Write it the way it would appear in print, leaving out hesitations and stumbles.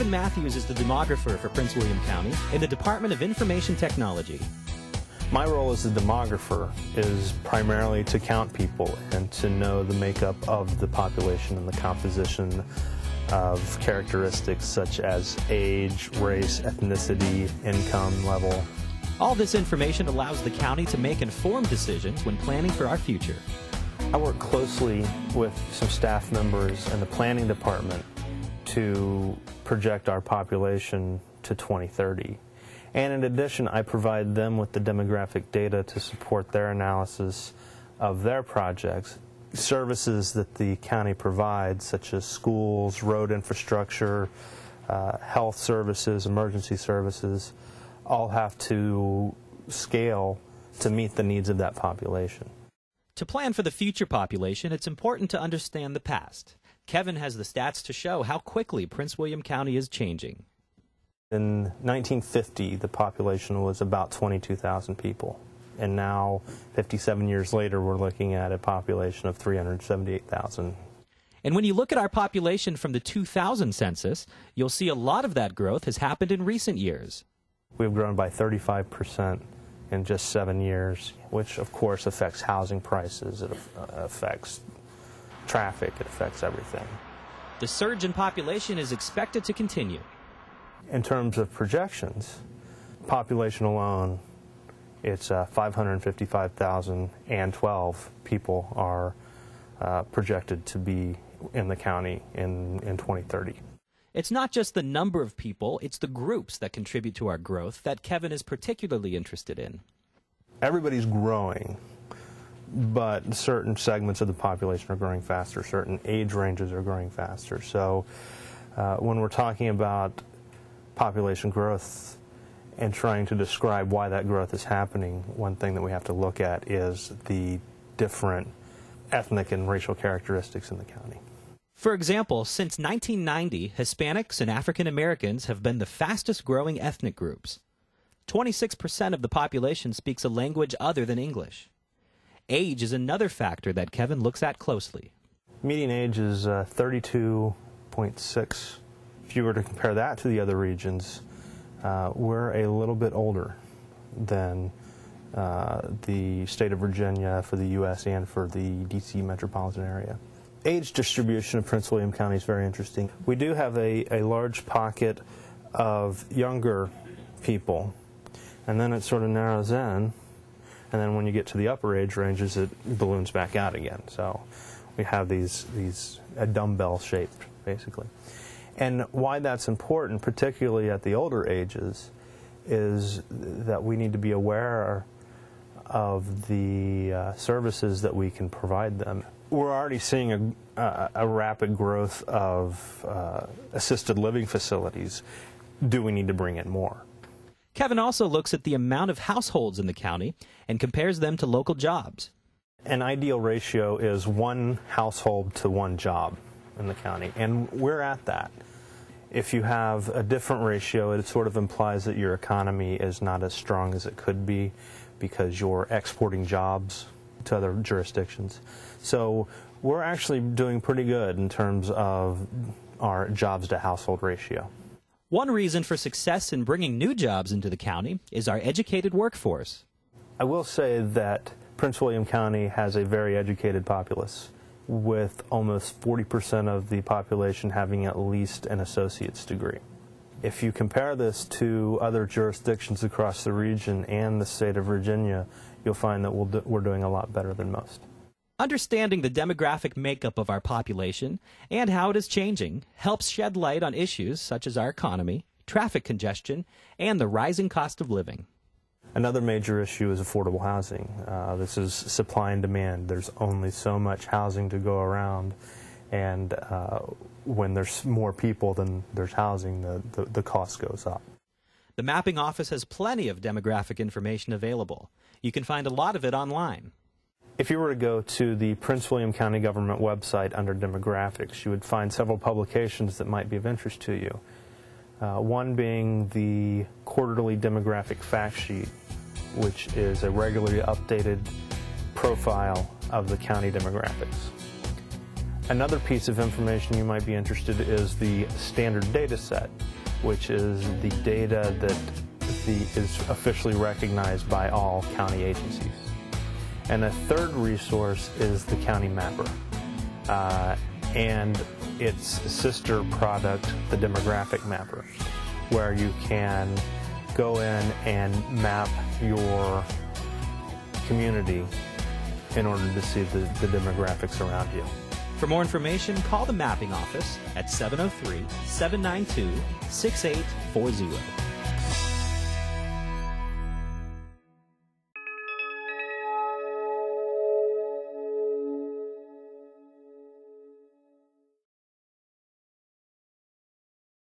Kevin Matthews is the demographer for Prince William County in the Department of Information Technology. My role as a demographer is primarily to count people and to know the makeup of the population and the composition of characteristics such as age, race, ethnicity, income level. All this information allows the county to make informed decisions when planning for our future. I work closely with some staff members in the planning department to project our population to 2030. And in addition, I provide them with the demographic data to support their analysis of their projects. Services that the county provides, such as schools, road infrastructure, health services, emergency services, all have to scale to meet the needs of that population. To plan for the future population, it's important to understand the past. Kevin has the stats to show how quickly Prince William County is changing. In 1950, the population was about 22,000 people. And now, 57 years later, we're looking at a population of 378,000. And when you look at our population from the 2000 census, you'll see a lot of that growth has happened in recent years. We've grown by 35% in just 7 years, which of course affects housing prices, it affects traffic, it affects everything. The surge in population is expected to continue. In terms of projections, population alone, it's 555,012 people are projected to be in the county in 2030. It's not just the number of people, it's the groups that contribute to our growth that Kevin is particularly interested in. Everybody's growing, but certain segments of the population are growing faster, certain age ranges are growing faster. So when we're talking about population growth and trying to describe why that growth is happening, one thing that we have to look at is the different ethnic and racial characteristics in the county. For example, since 1990, Hispanics and African Americans have been the fastest growing ethnic groups. 26% of the population speaks a language other than English. Age is another factor that Kevin looks at closely. Median age is 32.6. If you were to compare that to the other regions, we're a little bit older than the state of Virginia for the U.S. and for the D.C. metropolitan area. Age distribution of Prince William County is very interesting. We do have a large pocket of younger people, and then it sort of narrows in, and then when you get to the upper age ranges, it balloons back out again. So we have these a dumbbell shape, basically. And why that's important, particularly at the older ages, is that we need to be aware of the services that we can provide them. We're already seeing a rapid growth of assisted living facilities. Do we need to bring in more? Kevin also looks at the amount of households in the county and compares them to local jobs. An ideal ratio is one household to one job in the county, and we're at that. If you have a different ratio, it sort of implies that your economy is not as strong as it could be because you're exporting jobs to other jurisdictions. So we're actually doing pretty good in terms of our jobs to household ratio. One reason for success in bringing new jobs into the county is our educated workforce. I will say that Prince William County has a very educated populace, with almost 40% of the population having at least an associate's degree. If you compare this to other jurisdictions across the region and the state of Virginia, you'll find that we're doing a lot better than most. Understanding the demographic makeup of our population and how it is changing helps shed light on issues such as our economy, traffic congestion, and the rising cost of living. Another major issue is affordable housing. This is supply and demand. There's only so much housing to go around, and when there's more people than there's housing, the cost goes up. The Mapping Office has plenty of demographic information available. You can find a lot of it online. If you were to go to the Prince William County government website under demographics, you would find several publications that might be of interest to you. One being the quarterly demographic fact sheet, which is a regularly updated profile of the county demographics. Another piece of information you might be interested in is the standard data set. which is the data that is officially recognized by all county agencies. And a third resource is the County Mapper, and its sister product, the Demographic Mapper, where you can go in and map your community in order to see the demographics around you. For more information, call the mapping office at 703-792-6840.